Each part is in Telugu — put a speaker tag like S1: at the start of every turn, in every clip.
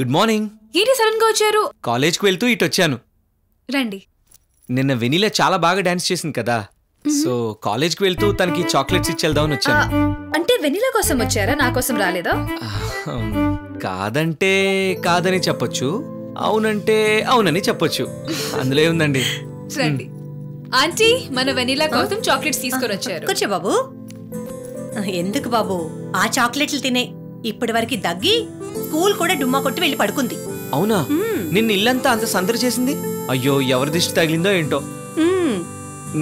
S1: Good morning.
S2: ఏంటి సడన్ గా వచ్చారు?
S1: కాలేజ్కి వెళ్తూ ఇటు వచ్చాను.
S2: రండి.
S1: నిన్న వెనీలా చాలా బాగా డాన్స్ చేసింది కదా, సో కాలేజ్కి వెళ్తూ తనకి చాక్లెట్స్ ఇచ్చేద్దామని వచ్చాను.
S2: అంటే వెనీలా కోసం వచ్చారా, నా కోసం రాలేదా?
S1: కాదంటే కాదని చెప్పొచ్చు, అవునంటే అవునని చెప్పొచ్చు, అందులో ఏముందండి.
S2: రండి. ఆంటీ, మన వెనీలా కోసం చాక్లెట్స్ తీసుకొని వచ్చారు.
S3: కూర్చో బాబు. ఎందుకు బాబు ఆ చాక్లెట్లు తినే? ఇప్పటి వరకు దగ్గి స్కూల్ కూడా డుమ్మా కొట్టి వెళ్ళి పడుకుంది.
S1: అవునా? నిన్న ఇల్లంతా అంత సందడి చేసింది. అయ్యో, ఎవరి దిష్టి తగిలిందో ఏంటో.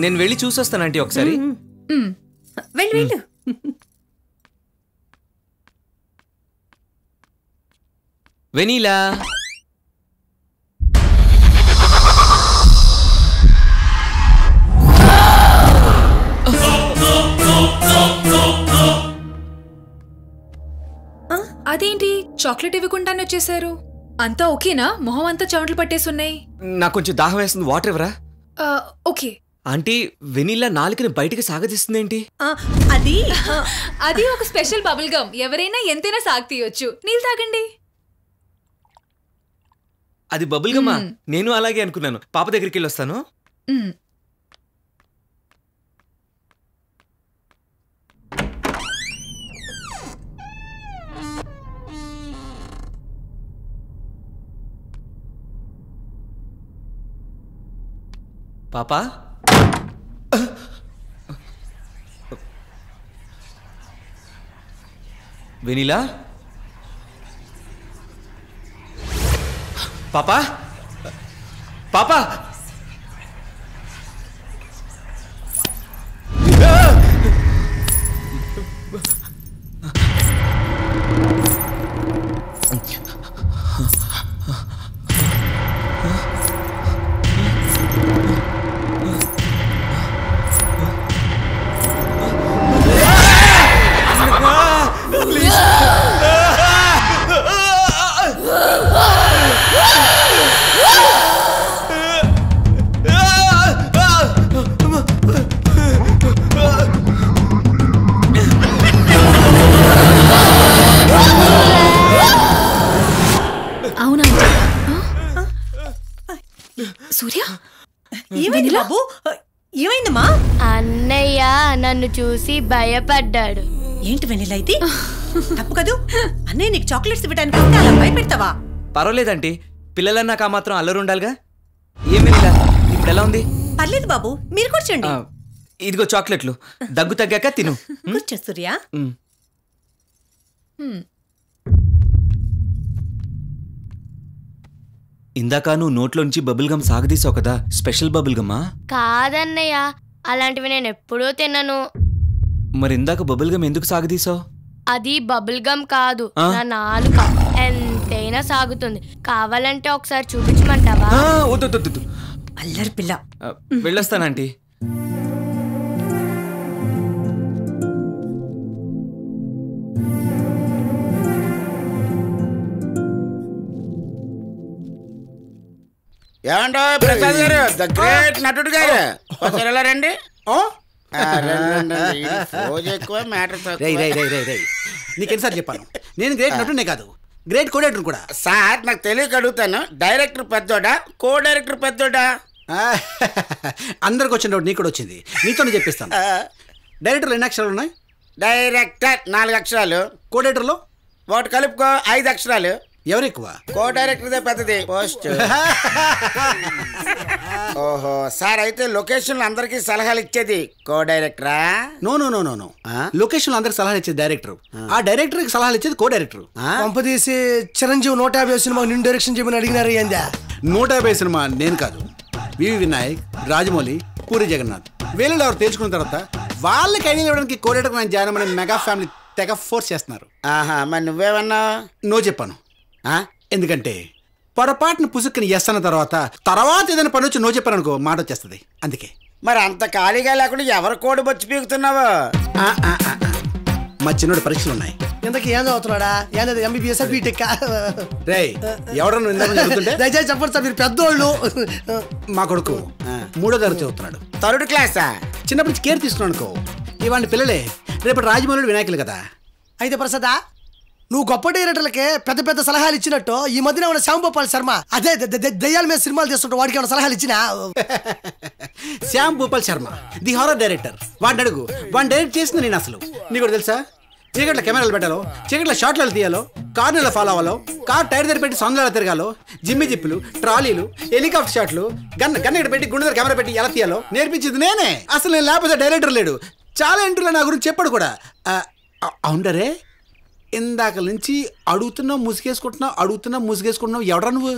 S1: నేను వెళ్ళి చూసొస్తాను ఆంటీ ఒకసారి.
S3: వెళ్ళు వెళ్ళు.
S1: వెనీలా,
S2: అదేంటి చాక్లెట్ ఇవ్వకుండానే వచ్చేసారు? అంతా ఓకేనా? మొహం అంతా చెమటలు పట్టేసున్నాయి.
S1: నాకు కొంచెం దాహం వేస్తుంది, వాటర్ ఎవరా?
S2: ఓకే.
S1: ఆంటీ, వెనీలా నాలుకని బయటికి సాగదీస్తుందేంటి?
S2: అది ఒక స్పెషల్ బబుల్ గమ్. ఎవరైనా ఎంతైనా సాగు తీయొచ్చు. నీళ్ళు తాగండి.
S1: అది బబుల్ గమ్మా? నేను అలాగే అనుకున్నాను. పాప దగ్గరికి వెళ్ళి వస్తాను. పాపా, వెనీలా, పాపా, పాపా,
S2: సూర్య,
S3: ఏమైంది బాబు? ఏమైందమ్మా?
S4: అన్నయ్య నన్ను చూసి భయపడ్డాడు.
S3: ఏంటి వెనీలా ఇది? తప్పు కదూ. అన్నయ్య నీకు చాక్లెట్స్ ఇవ్వడానికి అలా భయపెడతావా?
S1: పర్వాలేదంటీ, పిల్లలన్నాక ఆ మాత్రం అల్లరి ఉండాలిగా. ఏం వెనీలా, ఇప్పుడు ఎలా ఉంది?
S3: పర్లేదు బాబు, మీరు కూర్చోండి.
S1: ఇదిగో చాక్లెట్లు, దగ్గు తగ్గాక తిను.
S3: కూర్చో సూర్య.
S1: ఇందాక నువ్వు నోట్లోంచి బబుల్ గమ్ సాగదీసావు కదా, స్పెషల్ బబుల్ గమ్మా?
S4: కాదన్నయ్య, అలాంటివి నేను ఎప్పుడూ తినను.
S1: మరి ఇందాక బబుల్ గమ్ ఎందుకు సాగదీసావు?
S4: అది బబుల్ గమ్ కాదు, నా నాలుక ఎంతైనా సాగుతుంది. కావాలంటే ఒకసారి చూపించమంటావా?
S3: అల్లరి పిల్ల.
S1: వెళ్ళొస్తానంటీ.
S5: ఏమండో ప్రసాద్ గారు, ద గ్రేట్ నటుడు గారు, ఒకసారి ఎలా రండి.
S6: నీకెన్నిసార్లు చెప్పాను, నేను గ్రేట్ నటుడే కాదు, గ్రేట్ కోడేటర్ కూడా.
S5: సార్, నాకు తెలియక అడుగుతాను, డైరెక్టర్ పెద్దోడా, కో డైరెక్టర్ పెద్దోడా?
S6: అందరికి వచ్చిన డౌట్ నీకు కూడా వచ్చింది, నీతోనే చెప్పిస్తాను. డైరెక్టర్లు ఎన్ని అక్షరాలు ఉన్నాయి?
S5: డైరెక్టర్ 4 అక్షరాలు,
S6: కో డైరెక్టర్లో
S5: ఒకటి కలుపుకో 5 అక్షరాలు.
S6: ఎవరు ఎక్కువ?
S5: కో డైరెక్టర్దే పెద్దది పోస్ట్. ఓహో సార్, అయితే లొకేషన్ అందరికి సలహాలు ఇచ్చేది కో డైరెక్టరా?
S6: No no no no no, location అందరికి సలహాలు ఇచ్చేది డైరెక్టర్, ఆ డైరెక్టర్ కి సలహాలు ఇచ్చేది కో డైరెక్టర్.
S7: పంపదీసి చిరంజీవి 150 సినిమా నిన్ను డైరెక్షన్ చేయమని అడిగినారు. ఏందా
S6: 150 సినిమా నేను కాదు, వివి వినాయక్, రాజమౌళి, పూరి జగన్నాథ్, వీళ్ళు ఎవరు తెలుసుకున్న తర్వాత వాళ్ళకి ఐడియా ఇవ్వడానికి కో డైరెక్టర్ నేను జాయిన్ అనే మెగా ఫ్యామిలీ తెగ ఫోర్స్ చేస్తున్నారు.
S5: ఆహా, మరి నువ్వేమన్నా?
S6: నో చెప్పాను. ఎందుకంటే పొరపాటును పుసుక్కుని చేస్తున్న తర్వాత ఏదైనా పని వచ్చి నో చెప్పాను అనుకో, మాట వచ్చేస్తుంది. అందుకే.
S5: మరి అంత ఖాళీగా లేకుండా ఎవరు కోడి బొచ్చి పీకుతున్నావు?
S6: మా చిన్నోడు పరీక్షలు ఉన్నాయి.
S7: ఇంతకీ ఏం చదువుతున్నాడా? ఏంటది, ఎంబీబీఎస్ బీటెక్?
S6: రే, ఎవడన్నా ఇందాక చదువుతుంటే
S7: దయచేసి చెప్పండి సార్, మీరు పెద్దోళ్ళు.
S6: మా కొడుకు 3వ తరగతి చదువుతున్నాడు.
S5: 3rd క్లాసా?
S6: చిన్నప్పటి నుంచి కేర్ తీసుకున్నాను అనుకో. ఇవాళ పిల్లలే రేపు రాజమౌళి వినాయకులు కదా.
S7: అయితే ప్రసాదా నువ్వు గొప్ప డైరెక్టర్లకే పెద్ద పెద్ద సలహాలు ఇచ్చినట్టు ఈ మధ్యన ఏమైనా శ్యాంభూపాల్ శర్మ అదే దయ్యాల మీద సినిమాలు చేస్తుంటే వాడికి ఏమైనా సలహాలు ఇచ్చినా?
S6: Shyam Bhupal Sharma the horror director. వాడిని అడుగు, వాడిని డైరెక్ట్ చేసింది నేను. అసలు నీకు కూడా తెలుసా, చీకట్ల కెమెరాలు పెట్టాలో, చీకట్ల షాట్లు తీయాలో, కార్ని ఎలా ఫాలో అవ్వాలో, కార్ టైర్ దగ్గర పెట్టి సొందలు ఎలా తిరగాలో, జిమ్మి జిప్పులు, ట్రాలీలు, హెలికాప్టర్ షాట్లు, గన్ ఇక్కడ పెట్టి గుండె దగ్గర కెమెరా పెట్టి ఎలా తీయాలో నేర్పించింది నేనే. అసలు నేను లేకపోతే డైరెక్టర్ లేడు. చాలా ఇంటర్వ్యూలో నా గురించి చెప్పాడు కూడా. అవునరే, ఇందాక నుంచి అడుగుతున్నావు ముసుగేసుకుంటున్నావు ఎవడరా నువ్వు?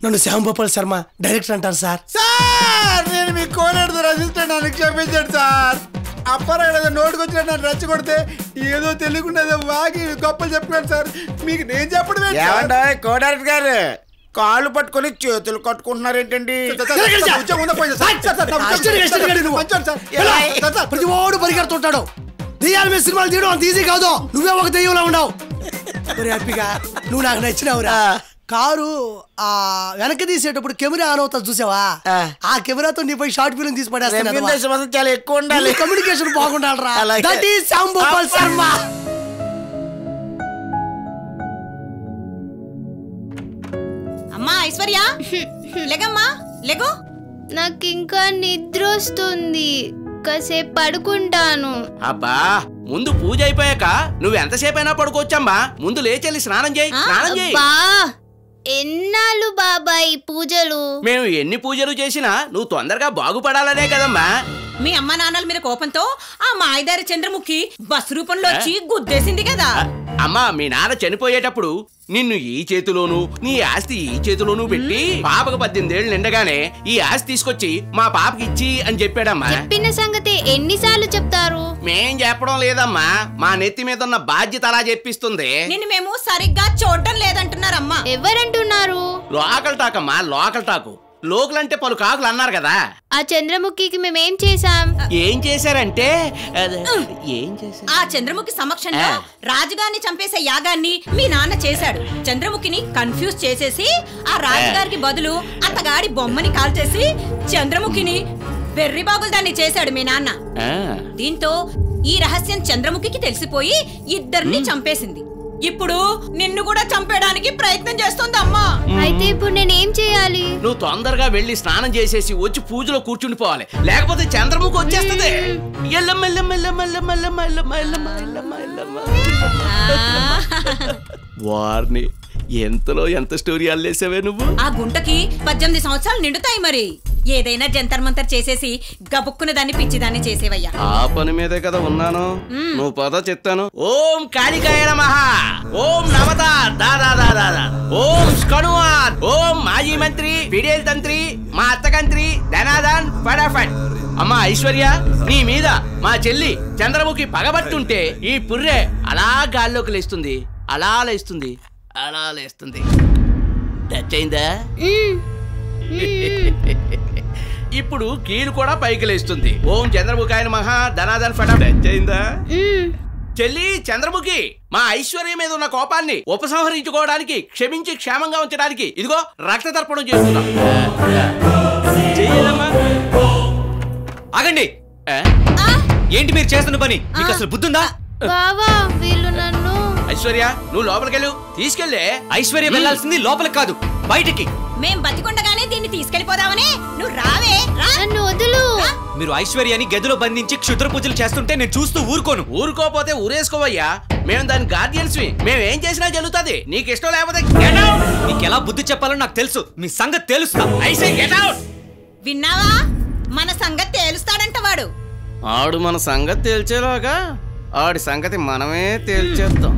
S7: నన్ను శ్యాంభూపాల్ శర్మ డైరెక్టర్ అంటారు సార్.
S6: సార్ నేను మీ కోనేడు అసిస్టెంట్, నన్ను క్షమించండి సార్. అప్పరా నోటుకు వచ్చిన నన్ను రెచ్చగొడితే ఏదో తెలియకుండా వాగి గొప్పలు చెప్పుకున్నాను సార్. మీకు నేను చెప్పడం
S5: కోడైరెక్టర్ గారు కాళ్ళు పట్టుకొని చేతులు కట్టుకుంటున్నారు ఏంటండి?
S7: ప్రతి వాడు పరిగెడుతుంటాడు. దెయ్యాల మీద సినిమాలు తీయడం అంత ఈజీ కాదు. నువ్వే ఒక దెయ్యంలో ఉన్నావు. హ్యాపీగా నువ్వు నాకు నచ్చినావురా. కారు వెనక్కి తీసేటప్పుడు కెమెరా ఆన్ అవుతా చూసావా? ఆ కెమెరాతో నీపై షార్ట్ ఫిల్మ్ తీసి పడేస్తాను.
S5: చాలా ఎక్కువ ఉండాలి,
S7: కమ్యూనికేషన్ బాగుండాలరా. That is Shyam Bhupal Sharma.
S3: అమ్మా ఐశ్వర్య, లేగమ్మా లేగో.
S4: నాకు ఇంకా నిద్ర వస్తుంది, కాసేపు పడుకుంటాను.
S8: అబ్బా, ముందు పూజ అయిపోయాక నువ్వు ఎంతసేపు అయినా పడుకోవచ్చమ్మా. ముందు లేచెల్లి స్నానం చేయి.
S4: ఎన్నాళ్ళు బాబాయ్ పూజలు?
S8: మేము ఎన్ని పూజలు చేసినా నువ్వు తొందరగా బాగుపడాలనే కదమ్మా.
S3: మీ అమ్మ నాన్నల మీద కోపంతో ఆ మాయదారి చంద్రముఖి బస్సు రూపంలో వచ్చి గుద్దేసింది కదా.
S8: అమ్మా, మీ నాన్న చనిపోయేటప్పుడు నిన్ను ఈ చేతిలోను నీ ఆస్తి ఈ చేతిలోను పెట్టి పాపకు 18 ఏళ్ళు నిండగానే ఈ ఆస్తి తీసుకొచ్చి మా పాపకి ఇచ్చి అని చెప్పాడమ్మా.
S4: చెప్పిన సంగతి ఎన్నిసార్లు చెప్తారు?
S8: మేం చెప్పడం లేదమ్మా, మా నెత్తి మీద ఉన్న బాధ్యత అలా చెప్పిస్తుంది.
S3: నిన్ను మేము సరిగ్గా చూడటం లేదంటున్నారమ్మా.
S4: ఎవరంటున్నారు?
S8: లోకల్ టాక్ అమ్మా, లోకల్ టాకు. లోకలంటే పలు కాకులు అన్నారు కదా.
S4: ఆ చంద్రముఖికి మేమేం చేశాం?
S8: ఏం చేశారంటే
S3: ఆ చంద్రముఖి సమక్షంలో రాజుగారిని చంపేసే యాగాన్ని మీ నాన్న చేశాడు. చంద్రముఖిని కన్ఫ్యూజ్ చేసేసి ఆ రాజుగారికి బదులు అతగాడి బొమ్మని కాల్చేసి చంద్రముఖిని వెర్రిబాగులు దాన్ని చేశాడు మీ నాన్న. దీంతో ఈ రహస్యం చంద్రముఖికి తెలిసిపోయి ఇద్దరిని చంపేసింది. ఇప్పుడు నిన్ను కూడా చంపేయడానికి ప్రయత్నం చేస్తుంది అమ్మా.
S4: అయితే ఇప్పుడు నేనేం చేయాలి?
S8: నువ్వు తొందరగా వెళ్ళి స్నానం చేసేసి వచ్చి పూజలో కూర్చుండిపోవాలి, లేకపోతే చంద్రముఖి వచ్చేస్తుంది. వారిని ఎంతలో ఎంత స్టోరీ అల్లేసావే నువ్వు.
S3: ఆ గుంటకి 18 సంవత్సరాలు నిండుతాయి. మరి ఏదైనా జంతర్ మంతర్ చేసేసి గబుక్కున దాన్ని పిచ్చిదాన్ని చేసేవయ్యా.
S8: ఆ పని మీదే కదా ఉన్నాను. నువ్వు పద చెప్తాను. ఓం కాళికాయ నమః, ఓం నవత దాదా, ఓం స్కనువాన్, ఓం మాజీ మంత్రి ఫిడేల్ తంత్రి, మా అత్తకంత్రి ధనాదాన్ ఫటాఫట్. అమ్మా ఐశ్వర్య, నీ మీద మా చెల్లి చంద్రముఖి పగబట్టుంటే ఈ పుర్రె అలా గాల్లోకి లేస్తుంది, అలా లేస్తుంది, అలా లేస్తుంది. టచ్ అయిందా? ఇప్పుడు కీలు కూడా పైకి లేస్తుంది. ఓం చంద్రముఖాయ నమః ధనాధన్ ఫట. టచ్ అయిందా? చెల్లి చంద్రముఖి, మా ఐశ్వర్యం మీద ఉన్న కోపాన్ని ఉపసంహరించుకోవడానికి, క్షమించి క్షేమంగా ఉంచడానికి ఇదిగో రక్త తర్పణం చేస్తున్నాం.
S1: ఆగండి. ఏంటి మీరు చేస్తున్న పని? మీకు అసలు బుద్ధుందా?
S4: బావా, వీళ్ళు నన్ను.
S8: ఐశ్వర్య, నువ్వు లోపలికెళ్ళు. తీసుకెళ్ళే.
S1: ఐశ్వర్య వెళ్ళాల్సింది లోపలికి కాదు, బయటికి.
S3: మేం బతికుండగానే దీన్ని తీసుకెళ్లిపోదామనే. నువ్వు రావే.
S4: నన్ను వదులు.
S1: మీరు ఐశ్వర్యాన్ని గదిలో బంధించి క్షుద్ర పూజలు చేస్తుంటే నేను చూస్తూ ఊరుకోను.
S8: ఊరుకోపోతే ఊరేసుకోవయ్యా, మేము దాని గార్డియన్స్. మేమేం చేసినా జరుగుతుంది. నీకు ఇష్టం లేకపోతే
S1: నీకు ఎలా బుద్ధి చెప్పాలో నాకు తెలుసు. మీ సంగతి తెలుస్తా.
S8: ఐసే గెట్ అవుట్.
S3: విన్నావా? మన సంగతి తేలుస్తాడంట వాడు.
S8: ఆడు మన సంగతి తేల్చేలాగా ఆడి సంగతి మనమే తేల్చేద్దాం.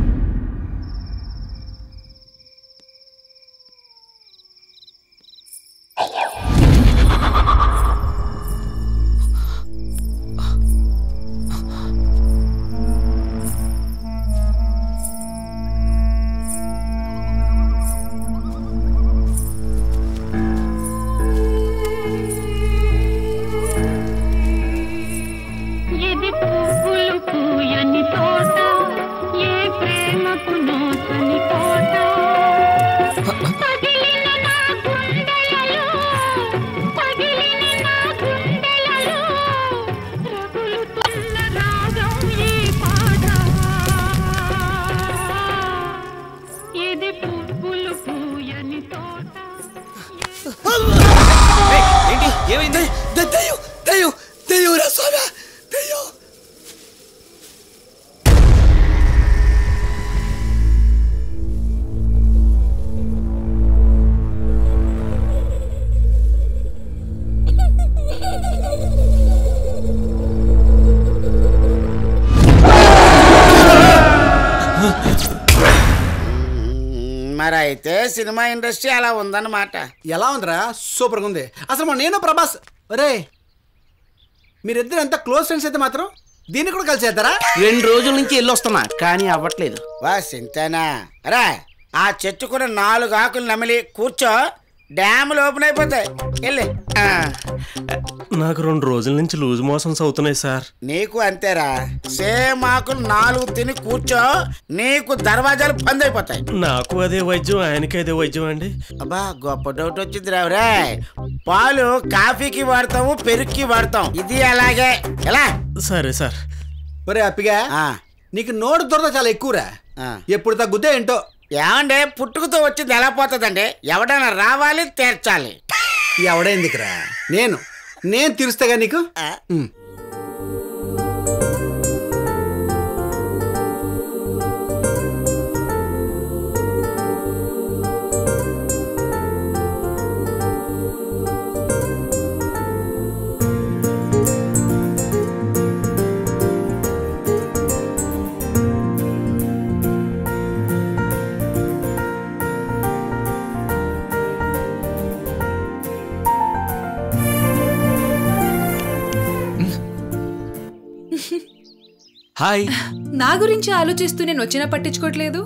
S5: మరి అయితే సినిమా ఇండస్ట్రీ అలా ఉందన్నమాట.
S6: ఎలా ఉందిరా? సూపర్గా ఉంది. అసలు మన నేను ప్రభాస్ ఒరే మీరిద్దరు ఎంత క్లోజ్ ఫ్రెండ్స్ అయితే మాత్రం దీన్ని కూడా కలిసి చేద్దారా?
S8: 2 రోజుల నుంచి వెళ్ళొస్తున్నా కానీ అవ్వట్లేదు.
S5: వా సింతేనా రా, ఆ చెట్టుకున్న 4 ఆకులు నమిలి కూర్చో, డ్యాములు ఓపెన్ అయిపోతాయి. వెళ్ళి.
S9: నాకు 2 రోజుల నుంచి లూజ్ మోషన్స్ అవుతున్నాయి సార్.
S5: నీకు అంతేరా, సేమ్ ఆకులు 4 తిని కూర్చో, నీకు దర్వాజాలు బంద్ అయిపోతాయి.
S9: నాకు అదే వైద్యం, ఆయనకి అదే వైద్యం అండి.
S5: అబ్బా గొప్ప డౌట్ వచ్చింది రావురే. పాలు కాఫీకి వాడతాము, పెరుగుకి వాడతాం, ఇది అలాగే. ఎలా?
S9: సరే సార్.
S6: ఒరే అప్పిగా నీకు నోటు దొరద చాలా ఎక్కువరా. ఎప్పుడు తగ్గుద్దే ఏంటో.
S5: ఏమండే పుట్టుకతో వచ్చింది ఎలా పోతుందండి? ఎవడైనా రావాలి, తీర్చాలి.
S6: ఎవడైందికిరా? నేను తీరుస్తాగా నీకు.
S1: హాయ్.
S2: నా గురించి ఆలోచిస్తూ నేను వచ్చినా పట్టించుకోవట్లేదు.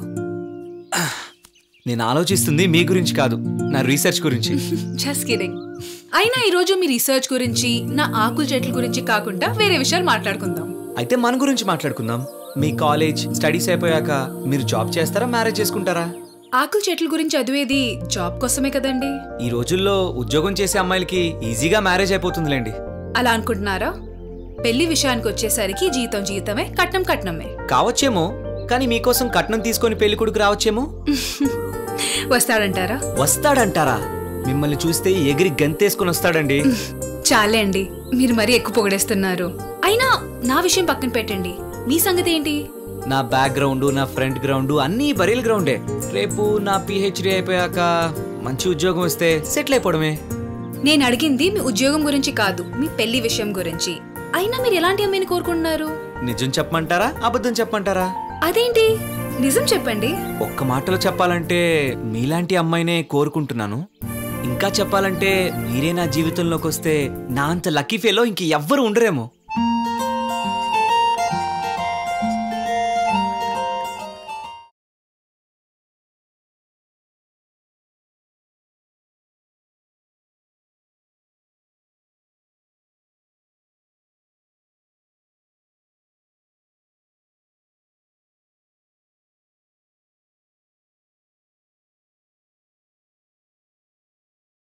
S1: నేను ఆలోచిస్తుంది మీ గురించి కాదు, నా రీసెర్చ్ గురించి.
S2: Just kidding. అయినా ఈరోజు మీ రీసెర్చ్ గురించి, నా ఆకుల చెట్ల గురించి కాకుండా వేరే విషయాలు మాట్లాడుకుందాం.
S1: అయితే మన గురించి మాట్లాడుకుందాం. మీ కాలేజ్ స్టడీస్ అయిపోయాక మీరు జాబ్ చేస్తారా, మ్యారేజ్ చేసుకుంటారా?
S2: ఆకుల చెట్ల గురించి చదివేది జాబ్ కోసమే కదండి.
S1: ఈ రోజుల్లో ఉద్యోగం చేసే అమ్మాయిలకి ఈజీగా మ్యారేజ్ అయిపోతుందిలేండి.
S2: అలా అనుకుంటున్నారా? పెళ్లి విషయానికి వచ్చేసరికి జీతమే, కట్నం కట్నమే.
S1: కావచ్చేమో, కానీ మీకోసం కట్నం తీసుకొని పెళ్లి కొడుకు రావచ్చేమో.
S2: వస్తాడంటారా?
S1: వస్తాడంటారా? మిమ్మల్ని చూస్తే ఎగిరి గంతేసుకుని వస్తాడండి.
S2: చాలే అండి, మీరు మరీ ఎక్కువ పొగడేస్తున్నారు. అయినా నా విషయం పక్కన పెట్టండి, మీ సంగతి ఏంటి?
S1: నా బ్యాక్ గ్రౌండ్, నా ఫ్రంట్ గ్రౌండ్ అన్నీ బరీల్ గ్రౌండే. రేపు నా పిహెచ్డి అయిపోయాక మంచి ఉద్యోగం వస్తే సెటిల్ అయిపోవడమే.
S2: నేను అడిగింది మీ ఉద్యోగం గురించి కాదు, మీ పెళ్లి విషయం గురించి. అయినా మీరు ఎలాంటి అమ్మాయిని కోరుకుంటున్నారు?
S1: నిజం చెప్పమంటారా, అబద్ధం చెప్పమంటారా?
S2: అదేంటి, నిజం చెప్పండి.
S1: ఒక్క మాటలో చెప్పాలంటే మీలాంటి అమ్మాయినే కోరుకుంటున్నాను. ఇంకా చెప్పాలంటే మీరే నా జీవితంలోకి వస్తే నా అంత లక్కీ ఫేలో ఇంక ఎవ్వరు ఉండరేమో.